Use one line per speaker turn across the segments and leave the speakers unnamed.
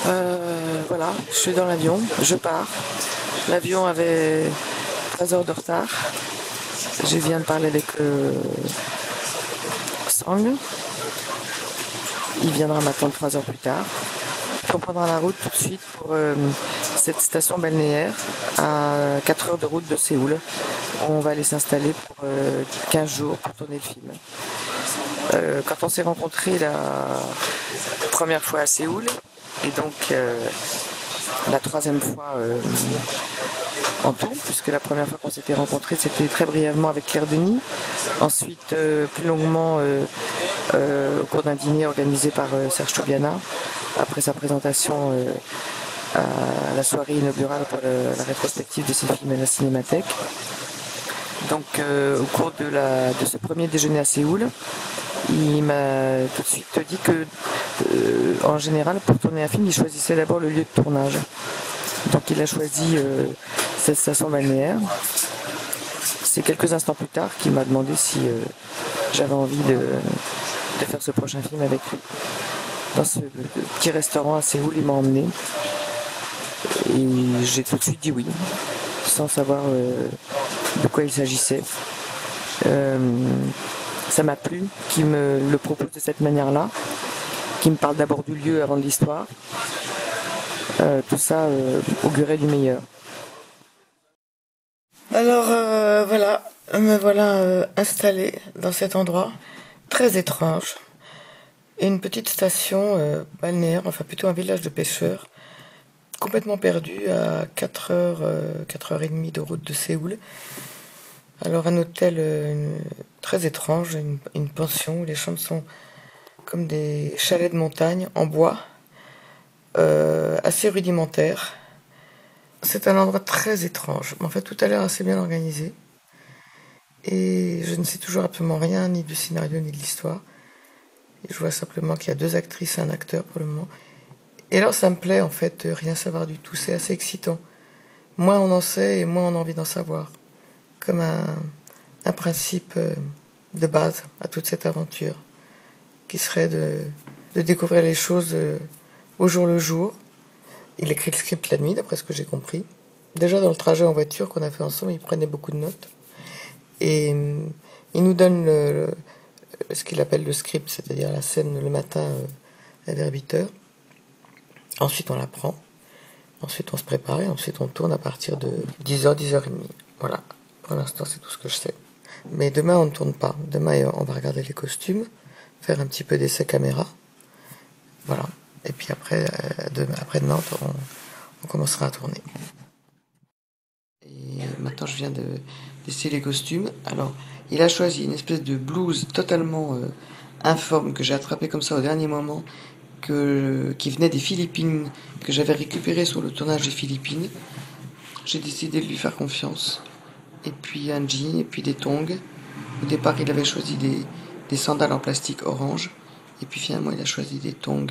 Voilà, je suis dans l'avion, je pars. L'avion avait 3 heures de retard. Je viens de parler avec Sang. Il viendra m'attendre 3 heures plus tard. Puis on prendra la route tout de suite pour cette station balnéaire à 4 heures de route de Séoul. On va aller s'installer pour 15 jours pour tourner le film. Quand on s'est rencontrés la première fois à Séoul, et donc la troisième fois en tout, puisque la première fois qu'on s'était rencontrés, c'était très brièvement avec Claire Denis. Ensuite, plus longuement au cours d'un dîner organisé par Serge Toubiana, après sa présentation à la soirée inaugurale pour la rétrospective de ses films à la Cinémathèque. Donc au cours de ce premier déjeuner à Séoul, il m'a tout de suite dit que en général pour tourner un film il choisissait d'abord le lieu de tournage. Donc il a choisi cette station balnéaire. C'est quelques instants plus tard qu'il m'a demandé si j'avais envie de faire ce prochain film avec lui. Dans ce petit restaurant à Séoul, il m'a emmené et j'ai tout de suite dit oui, sans savoir de quoi il s'agissait. Ça m'a plu qu'il me le propose de cette manière-là, qu'il me parle d'abord du lieu avant de l'histoire. Tout ça augurait du meilleur. Alors voilà, me voilà installée dans cet endroit très étrange. Une petite station balnéaire, enfin plutôt un village de pêcheurs, complètement perdu à 4 heures, 4h30 de route de Séoul. Alors un hôtel très étrange, une pension où les chambres sont comme des chalets de montagne en bois, assez rudimentaires. C'est un endroit très étrange, mais en fait tout a l'air assez bien organisé. Et je ne sais toujours absolument rien, ni du scénario, ni de l'histoire. Et je vois simplement qu'il y a 2 actrices et un acteur pour le moment. Et alors ça me plaît en fait de rien savoir du tout, c'est assez excitant. Moins on en sait et moins on a envie d'en savoir. Comme un principe de base à toute cette aventure, qui serait de découvrir les choses au jour le jour. Il écrit le script la nuit, d'après ce que j'ai compris. Déjà dans le trajet en voiture qu'on a fait ensemble, il prenait beaucoup de notes. Et il nous donne ce qu'il appelle le script, c'est-à-dire la scène le matin vers 8h. Ensuite on la prend, ensuite on se prépare et ensuite on tourne à partir de 10h, 10h30. Voilà, pour l'instant c'est tout ce que je sais. Mais demain on ne tourne pas, demain on va regarder les costumes, faire un petit peu d'essai caméra. Voilà, et puis après-demain on commencera à tourner. Et maintenant je viens d'essayer les costumes. Alors il a choisi une espèce de blouse totalement informe que j'ai attrapée comme ça au dernier moment, qui venait des Philippines, que j'avais récupéré sur le tournage des Philippines. J'ai décidé de lui faire confiance. Et puis un jean, et puis des tongs. Au départ, il avait choisi des sandales en plastique orange. Et puis finalement, il a choisi des tongs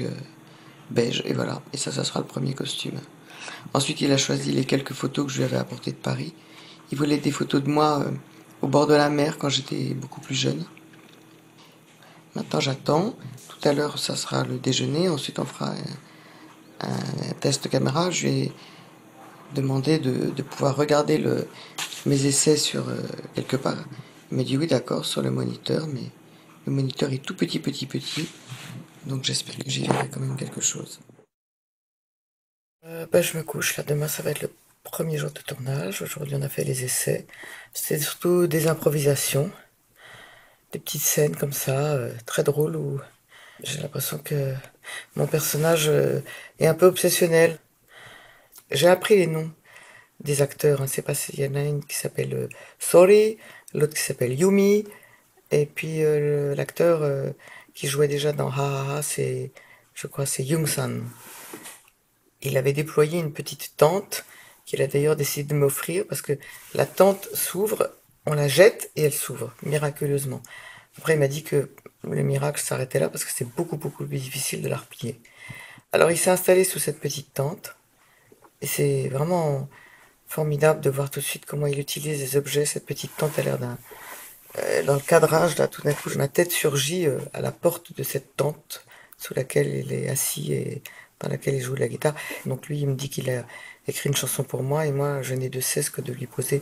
beige. Et voilà. Et ça sera le premier costume. Ensuite, il a choisi les quelques photos que je lui avais apportées de Paris. Il voulait des photos de moi au bord de la mer quand j'étais beaucoup plus jeune. Maintenant, j'attends. Tout à l'heure, ça sera le déjeuner. Ensuite, on fera un test caméra. Je lui ai demandé de pouvoir regarder mes essais sur quelque part. Il m'a dit oui, d'accord, sur le moniteur, mais le moniteur est tout petit. Donc, j'espère que j'y verrai quand même quelque chose. Je me couche. Là, demain, ça va être le premier jour de tournage. Aujourd'hui, on a fait les essais. C'était surtout des improvisations. Des petites scènes comme ça, très drôles, où j'ai l'impression que mon personnage est un peu obsessionnel. J'ai appris les noms des acteurs, hein. C'est pas, il y en a une qui s'appelle Sori, l'autre qui s'appelle Yumi, et puis l'acteur qui jouait déjà dans Ha Ha Ha, je crois, c'est Young-san. Il avait déployé une petite tente qu'il a d'ailleurs décidé de m'offrir parce que la tente s'ouvre, on la jette et elle s'ouvre miraculeusement. Après, il m'a dit que le miracle s'arrêtait là parce que c'est beaucoup plus difficile de la replier. Alors, il s'est installé sous cette petite tente. Et c'est vraiment formidable de voir tout de suite comment il utilise les objets. Cette petite tente a l'air d'un... dans le cadrage, là, tout d'un coup, ma tête surgit à la porte de cette tente sous laquelle il est assis et par laquelle il joue de la guitare. Donc lui, il me dit qu'il a écrit une chanson pour moi, et moi, je n'ai de cesse que de lui poser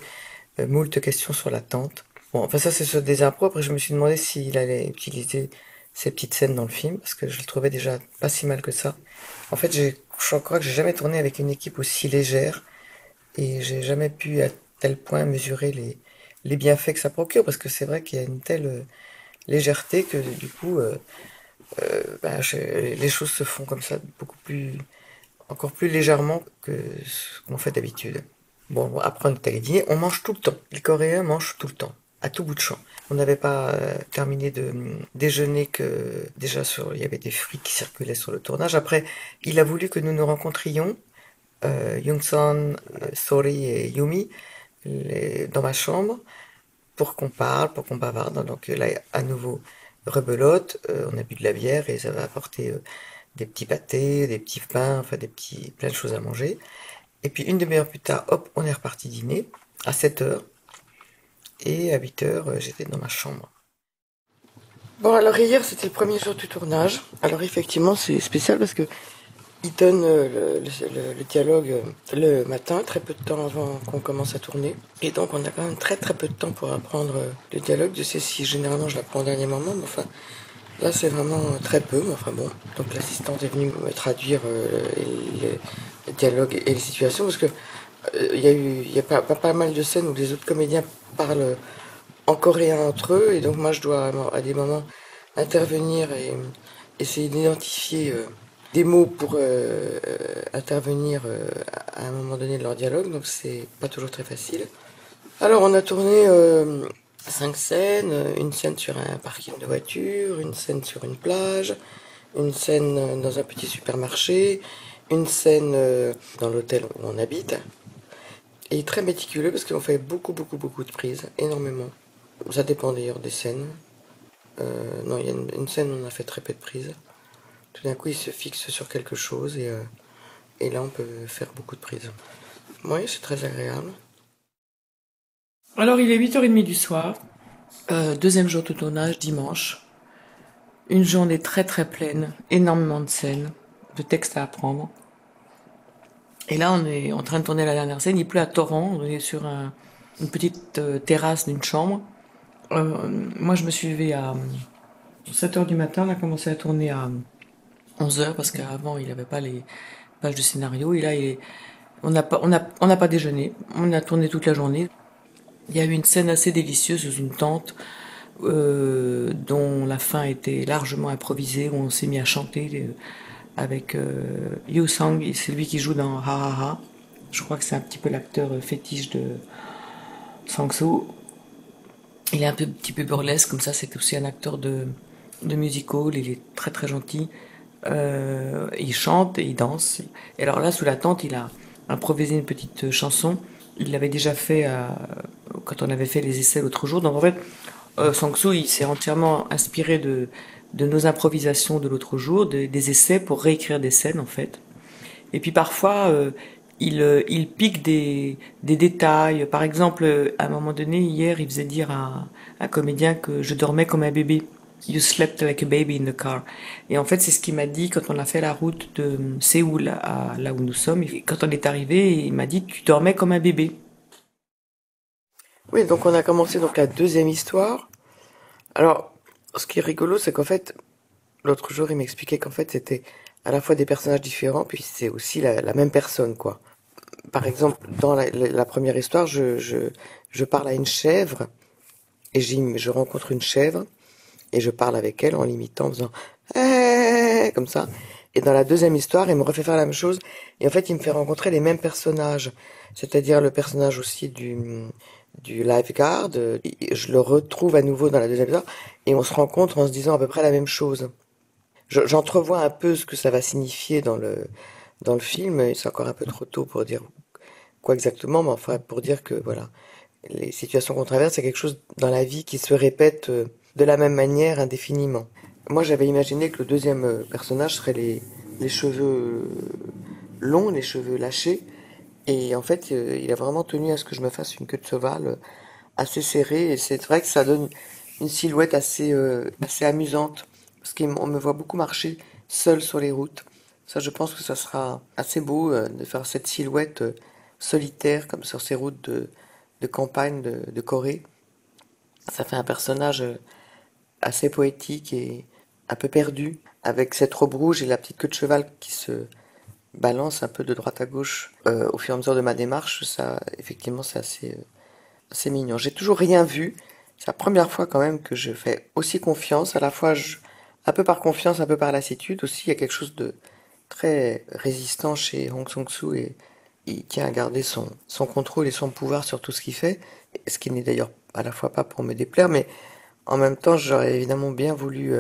moult questions sur l'attente. Bon, enfin ça, c'est sur des impros. Après, je me suis demandé s'il allait utiliser ces petites scènes dans le film, parce que je le trouvais déjà pas si mal que ça. En fait, je crois que j'ai jamais tourné avec une équipe aussi légère, et j'ai jamais pu à tel point mesurer les bienfaits que ça procure, parce que c'est vrai qu'il y a une telle légèreté que du coup, les choses se font comme ça beaucoup plus, encore plus légèrement que ce qu'on fait d'habitude. Bon, après on est allé dîner, on mange tout le temps. Les Coréens mangent tout le temps, à tout bout de champ. On n'avait pas terminé de déjeuner que déjà il y avait des fruits qui circulaient sur le tournage. Après, il a voulu que nous nous rencontrions, Youngsan, Sori et Yumi, dans ma chambre, pour qu'on parle, pour qu'on bavarde. Donc là, à nouveau, rebelote, on a bu de la bière et ça va apporter des petits pâtés, des petits pains, enfin plein de choses à manger. Et puis une demi-heure plus tard, hop, on est reparti dîner à 7 heures. Et à 8 heures, j'étais dans ma chambre. Bon, alors hier, c'était le premier jour du tournage. Alors effectivement, c'est spécial parce que il donne le dialogue le matin, très peu de temps avant qu'on commence à tourner. Et donc on a quand même très très peu de temps pour apprendre le dialogue. Je sais si généralement je l'apprends au dernier moment, mais enfin là c'est vraiment très peu. Mais enfin bon, donc l'assistante est venue me traduire le dialogue et les situations, parce que il y a pas mal de scènes où les autres comédiens parlent en coréen entre eux, et donc moi je dois à des moments intervenir et essayer d'identifier des mots pour intervenir à un moment donné de leur dialogue, donc c'est pas toujours très facile. Alors on a tourné 5 scènes, une scène sur un parking de voiture, une scène sur une plage, une scène dans un petit supermarché, une scène dans l'hôtel où on habite. Et très méticuleux parce qu'on fait beaucoup de prises, énormément. Ça dépend d'ailleurs des scènes. Non, il y a une scène où on a fait très peu de prises. Tout d'un coup, il se fixe sur quelque chose, et là, on peut faire beaucoup de prises. Oui, c'est très agréable. Alors, il est 8h30 du soir. Deuxième jour de tournage, dimanche. Une journée très très pleine, énormément de scènes, de textes à apprendre. Et là, on est en train de tourner la dernière scène. Il pleut à torrent. On est sur une petite terrasse d'une chambre. Moi, je me suis levée à 7h du matin. On a commencé à tourner à 11h parce qu'avant, il n'avait pas les pages de scénario. Et là, on n'a pas déjeuné. On a tourné toute la journée. Il y a eu une scène assez délicieuse sous une tente dont la fin était largement improvisée, où on s'est mis à chanter avec Yoo Sang, c'est lui qui joue dans Ha Ha Ha. Je crois que c'est un petit peu l'acteur fétiche de Sang-soo. Il est un petit peu burlesque, comme ça, c'est aussi un acteur de musical, il est très très gentil. Il chante et il danse. Et alors là, sous la tente, il a improvisé une petite chanson. Il l'avait déjà fait quand on avait fait les essais l'autre jour. Donc en fait, Sang-soo, il s'est entièrement inspiré de nos improvisations de l'autre jour, des essais pour réécrire des scènes en fait. Et puis parfois, il pique des détails. Par exemple, à un moment donné, hier, il faisait dire à un comédien que je dormais comme un bébé. You slept like a baby in the car. Et en fait, c'est ce qu'il m'a dit quand on a fait la route de Séoul à là où nous sommes. Et quand on est arrivé, il m'a dit tu dormais comme un bébé. Oui, donc on a commencé donc la deuxième histoire. Alors, ce qui est rigolo, c'est qu'en fait, l'autre jour, il m'expliquait qu'en fait, c'était à la fois des personnages différents, puis c'est aussi la même personne, quoi. Par exemple, dans la première histoire, je parle à une chèvre, et je rencontre une chèvre, et je parle avec elle en l'imitant, en faisant comme ça. Et dans la deuxième histoire, il me refait faire la même chose, et en fait, il me fait rencontrer les mêmes personnages, c'est-à-dire le personnage aussi du lifeguard. Je le retrouve à nouveau dans la deuxième histoire, et on se rencontre en se disant à peu près la même chose. J'entrevois un peu ce que ça va signifier dans le film, et c'est encore un peu trop tôt pour dire quoi exactement, mais enfin pour dire que voilà, les situations qu'on traverse, c'est quelque chose dans la vie qui se répète de la même manière indéfiniment. Moi, j'avais imaginé que le deuxième personnage serait les cheveux longs, les cheveux lâchés, et en fait, il a vraiment tenu à ce que je me fasse une queue de cheval assez serrée, et c'est vrai que ça donne une silhouette assez amusante, parce qu'on me voit beaucoup marcher seul sur les routes. Ça, je pense que ça sera assez beau de faire cette silhouette solitaire comme sur ces routes de campagne de Corée. Ça fait un personnage assez poétique et un peu perdu, avec cette robe rouge et la petite queue de cheval qui se balance un peu de droite à gauche au fur et à mesure de ma démarche. Ça, effectivement, c'est assez mignon. J'ai toujours rien vu. C'est la première fois quand même que je fais aussi confiance. À la fois, un peu par confiance, un peu par lassitude. Aussi, il y a quelque chose de très résistant chez Hong Sang-soo et il tient à garder son contrôle et son pouvoir sur tout ce qu'il fait. Ce qui n'est d'ailleurs à la fois pas pour me déplaire, mais en même temps, j'aurais évidemment bien voulu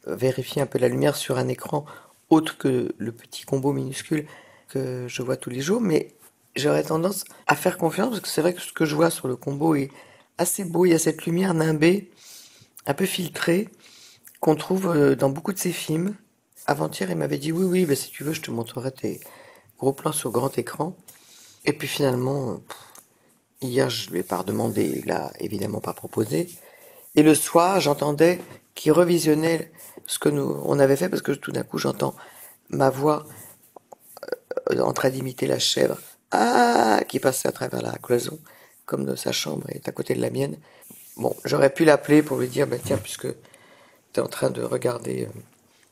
vérifier un peu la lumière sur un écran autre que le petit combo minuscule que je vois tous les jours, mais j'aurais tendance à faire confiance parce que c'est vrai que ce que je vois sur le combo est assez beau. Il y a cette lumière nimbée, un peu filtrée, qu'on trouve dans beaucoup de ses films. Avant-hier, il m'avait dit oui, oui, bah, si tu veux, je te montrerai tes gros plans sur grand écran. Et puis finalement, hier, je lui ai pas redemandé, il a évidemment pas proposé. Et le soir, j'entendais qu'il revisionnait ce que nous on avait fait parce que tout d'un coup, j'entends ma voix en train d'imiter la chèvre, qui passait à travers la cloison, comme sa chambre est à côté de la mienne. Bon, j'aurais pu l'appeler pour lui dire, bah, tiens, puisque tu es en train de regarder,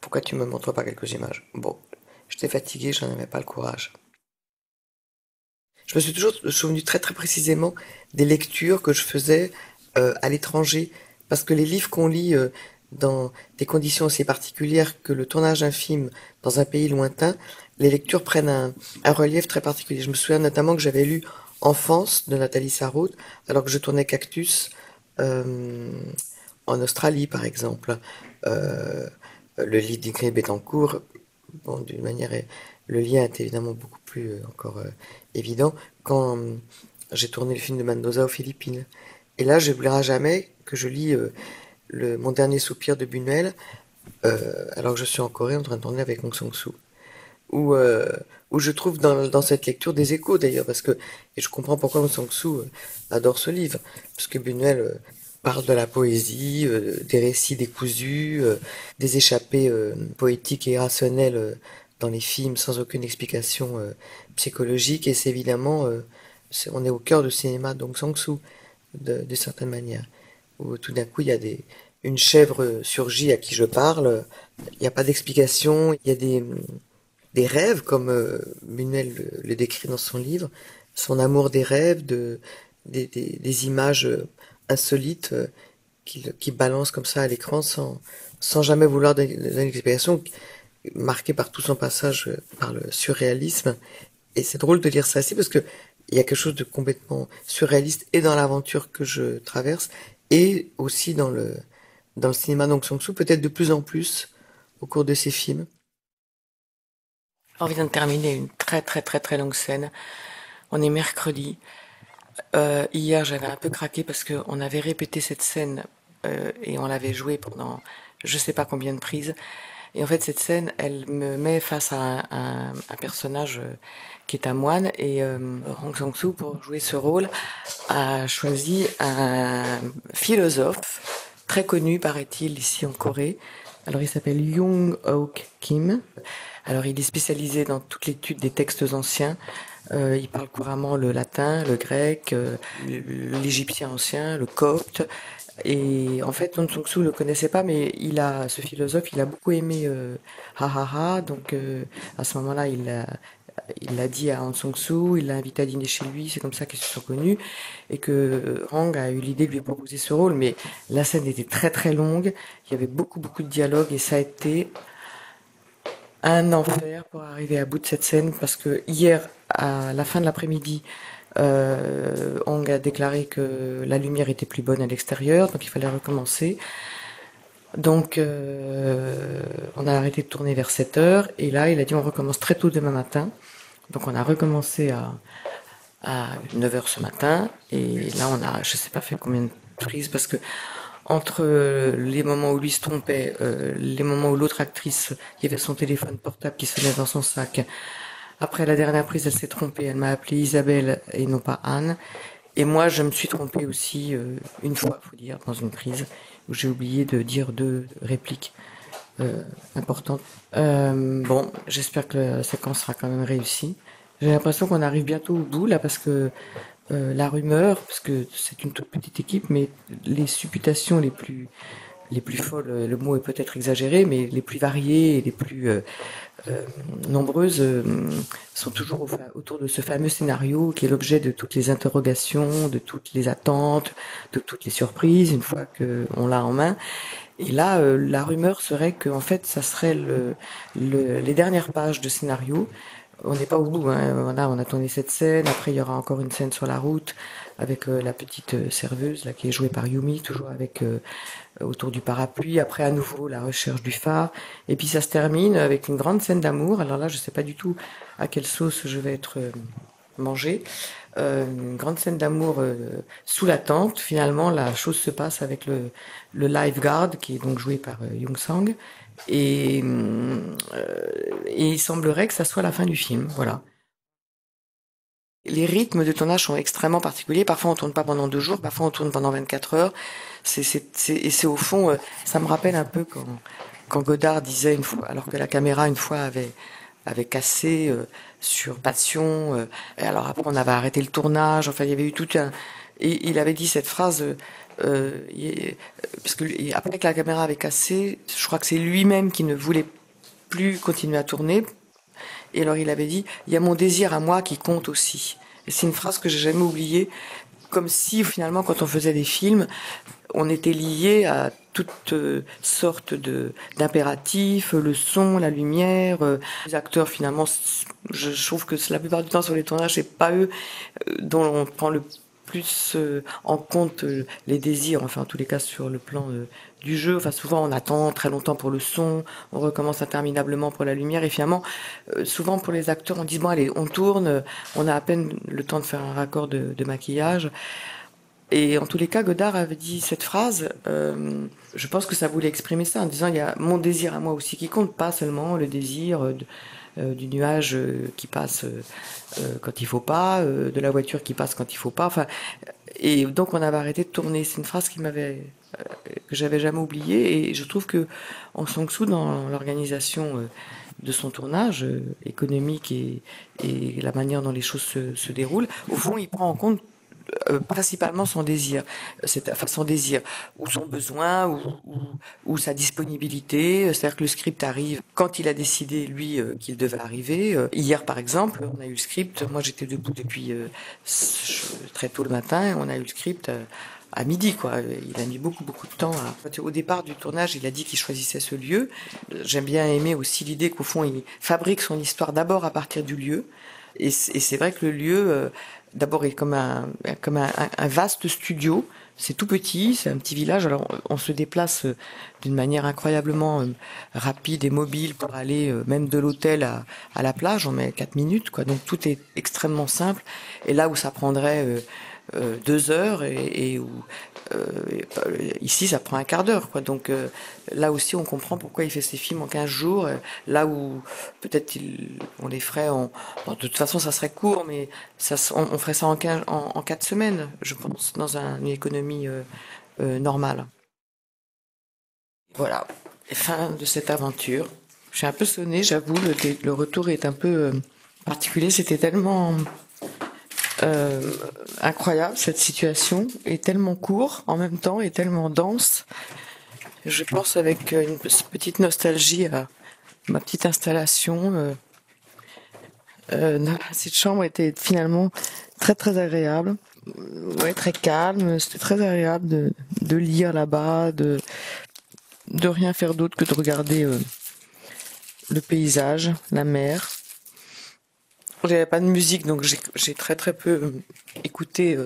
pourquoi tu me montres pas quelques images? Bon, j'étais fatigué, j'en avais pas le courage. Je me suis toujours souvenu très très précisément des lectures que je faisais à l'étranger, parce que les livres qu'on lit dans des conditions aussi particulières que le tournage d'un film dans un pays lointain, les lectures prennent un relief très particulier. Je me souviens notamment que j'avais lu Enfance de Nathalie Sarraute, alors que je tournais Cactus euh, en Australie, par exemple. Euh, le livre d'Ingrid Betancourt, bon, d'une manière, le lien est évidemment beaucoup plus encore évident quand j'ai tourné le film de Mendoza aux Philippines. Et là, je n'oublierai jamais que je lis Mon dernier soupir de Buñuel, alors que je suis en Corée en train de tourner avec Hong Sang-soo. Où, euh, où je trouve dans cette lecture des échos d'ailleurs, parce que, et je comprends pourquoi Hong Sang-soo adore ce livre, parce que Buñuel parle de la poésie, des récits décousus, des échappées poétiques et irrationnelles dans les films sans aucune explication psychologique, et c'est évidemment, on est au cœur du cinéma d'Hong Sang-soo, de certaine manière, où tout d'un coup il y a une chèvre surgit à qui je parle, il n'y a pas d'explication, il y a des rêves, comme Buñuel le décrit dans son livre, son amour des rêves, des images insolites qui balancent comme ça à l'écran sans jamais vouloir donner une explication, marquée par tout son passage par le surréalisme. Et c'est drôle de lire ça aussi parce que il y a quelque chose de complètement surréaliste et dans l'aventure que je traverse et aussi dans le cinéma d'Hong Sang-soo, peut-être de plus en plus au cours de ses films. On vient de terminer une très très très très longue scène. On est mercredi. Hier, j'avais un peu craqué parce qu'on avait répété cette scène et on l'avait jouée pendant je sais pas combien de prises. Et en fait, cette scène, elle me met face à un personnage qui est un moine et Hong Sang-soo, pour jouer ce rôle, a choisi un philosophe très connu, paraît-il, ici en Corée. Alors, il s'appelle Young Hook Kim. Alors, il est spécialisé dans toute l'étude des textes anciens. Il parle couramment le latin, le grec, l'égyptien ancien, le copte. Et en fait, Hong Sang-soo le connaissait pas, mais ce philosophe, il a beaucoup aimé Ha Ha Ha. Donc, à ce moment-là, il l'a dit à Hong Sang-soo, il l'a invité à dîner chez lui. C'est comme ça qu'ils se sont connus et que Hong a eu l'idée de lui proposer ce rôle. Mais la scène était très très longue. Il y avait beaucoup beaucoup de dialogues et ça a été un enfer pour arriver à bout de cette scène parce que hier, à la fin de l'après-midi, Hong a déclaré que la lumière était plus bonne à l'extérieur, donc il fallait recommencer. Donc on a arrêté de tourner vers 7 heures et là il a dit on recommence très tôt demain matin. Donc on a recommencé à 9 heures ce matin et là on a je sais pas fait combien de prises parce que entre les moments où lui se trompait, les moments où l'autre actrice, il y avait son téléphone portable qui sonnait dans son sac. Après la dernière prise, elle s'est trompée, elle m'a appelé Isabelle et non pas Anne. Et moi, je me suis trompée aussi une fois, faut dire, dans une prise où j'ai oublié de dire deux répliques. importante. Bon, j'espère que la séquence sera quand même réussie. J'ai l'impression qu'on arrive bientôt au bout là parce que la rumeur, parce que c'est une toute petite équipe, mais les supputations les plus folles, le mot est peut-être exagéré, mais les plus variées et les plus nombreuses sont toujours autour de ce fameux scénario qui est l'objet de toutes les interrogations, de toutes les attentes, de toutes les surprises une fois qu'on l'a en main. Et là, la rumeur serait que en fait, ça serait les dernières pages de scénario. On n'est pas au bout, hein. Voilà, on a tourné cette scène. Après, il y aura encore une scène sur la route avec la petite serveuse là qui est jouée par Yumi, toujours avec autour du parapluie. Après, à nouveau, la recherche du phare. Et puis, ça se termine avec une grande scène d'amour. Alors là, je sais pas du tout à quelle sauce je vais être mangée. Une grande scène d'amour sous la tente. Finalement, la chose se passe avec le lifeguard qui est donc joué par Young Sang. Et il semblerait que ça soit la fin du film. Voilà. Les rythmes de tournage sont extrêmement particuliers. Parfois, on tourne pas pendant 2 jours, parfois on tourne pendant 24 heures. Et c'est au fond, ça me rappelle un peu quand Godard disait une fois, alors que la caméra une fois avait cassé sur Passion. Et alors après, on avait arrêté le tournage. Enfin, il y avait eu tout un. Et il avait dit cette phrase. Parce que après que la caméra avait cassé, je crois que c'est lui-même qui ne voulait plus continuer à tourner. Et alors il avait dit, il y a mon désir à moi qui compte aussi. Et c'est une phrase que j'ai jamais oubliée, comme si finalement quand on faisait des films, on était lié à toutes sortes d'impératifs, le son, la lumière. Les acteurs finalement, je trouve que la plupart du temps sur les tournages, c'est pas eux dont on prend le plus en compte les désirs, enfin en tous les cas sur le plan du jeu. Enfin souvent on attend très longtemps pour le son, on recommence interminablement pour la lumière et finalement souvent pour les acteurs on dit bon allez on tourne, on a à peine le temps de faire un raccord de maquillage. Et en tous les cas, Godard avait dit cette phrase, je pense que ça voulait exprimer ça, en disant il y a mon désir à moi aussi qui compte, pas seulement le désir du nuage qui passe quand il faut pas, de la voiture qui passe quand il faut pas. Enfin, et donc on avait arrêté de tourner. C'est une phrase que j'avais jamais oubliée et je trouve que en Sang-soo dans l'organisation de son tournage économique et la manière dont les choses se déroulent, au fond, il prend en compte principalement son désir, son désir ou son besoin ou sa disponibilité. C'est-à-dire que le script arrive quand il a décidé lui qu'il devait arriver. Hier par exemple, on a eu le script. Moi j'étais debout depuis très tôt le matin. On a eu le script. À midi, quoi. Il a mis beaucoup de temps. Au départ du tournage, il a dit qu'il choisissait ce lieu. J'aime bien aimer aussi l'idée qu'au fond, il fabrique son histoire d'abord à partir du lieu. Et c'est vrai que le lieu, d'abord, est comme un vaste studio. C'est tout petit, c'est un petit village. Alors, on se déplace d'une manière incroyablement rapide et mobile pour aller même de l'hôtel à la plage. On met 4 minutes, quoi. Donc, tout est extrêmement simple. Et là où ça prendrait 2 heures et où ici ça prend un quart d'heure quoi. Donc là aussi on comprend pourquoi il fait ses films en 15 jours là où peut-être on les ferait bon, de toute façon ça serait court mais on ferait ça en 4 semaines je pense dans une économie normale. Voilà, fin de cette aventure. Je suis un peu sonnée, j'avoue, le retour est un peu particulier, c'était tellement incroyable cette situation est tellement court en même temps et tellement dense. Je pense avec une petite nostalgie à ma petite installation. Cette chambre était finalement très agréable, ouais, très calme. C'était très agréable de lire là-bas, de rien faire d'autre que de regarder le paysage, la mer. J'avais pas de musique, donc j'ai très peu écouté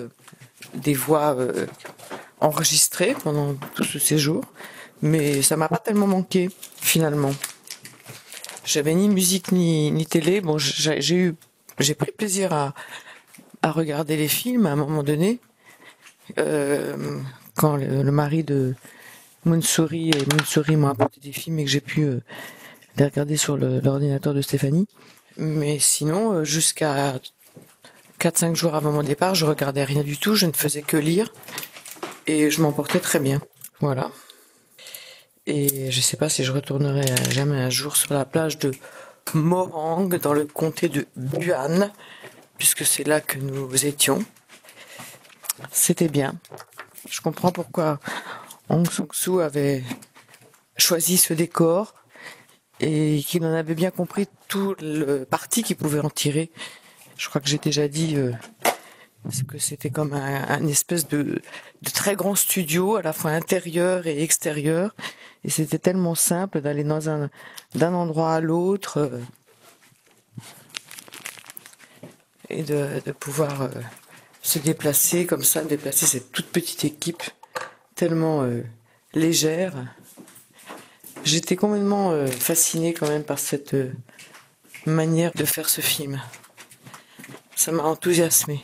des voix enregistrées pendant tout ce séjour, mais ça m'a pas tellement manqué finalement. J'avais ni musique ni télé. Bon, j'ai pris plaisir à regarder les films à un moment donné, quand le mari de Moonsori et Moonsori m'ont apporté des films et que j'ai pu les regarder sur l'ordinateur de Stéphanie. Mais sinon, jusqu'à 4-5 jours avant mon départ, je regardais rien du tout, je ne faisais que lire et je m'en portais très bien. Voilà. Et je sais pas si je retournerai jamais un jour sur la plage de Morang dans le comté de Buan, puisque c'est là que nous étions. C'était bien. Je comprends pourquoi Aung San Suu Kyi avait choisi ce décor et qu'il en avait bien compris tout le parti qu'il pouvait en tirer. Je crois que j'ai déjà dit que c'était comme un espèce de très grand studio, à la fois intérieur et extérieur. Et c'était tellement simple d'aller d'un endroit à l'autre et de pouvoir se déplacer comme ça, déplacer cette toute petite équipe tellement légère. J'étais complètement fascinée quand même par cette manière de faire ce film. Ça m'a enthousiasmée.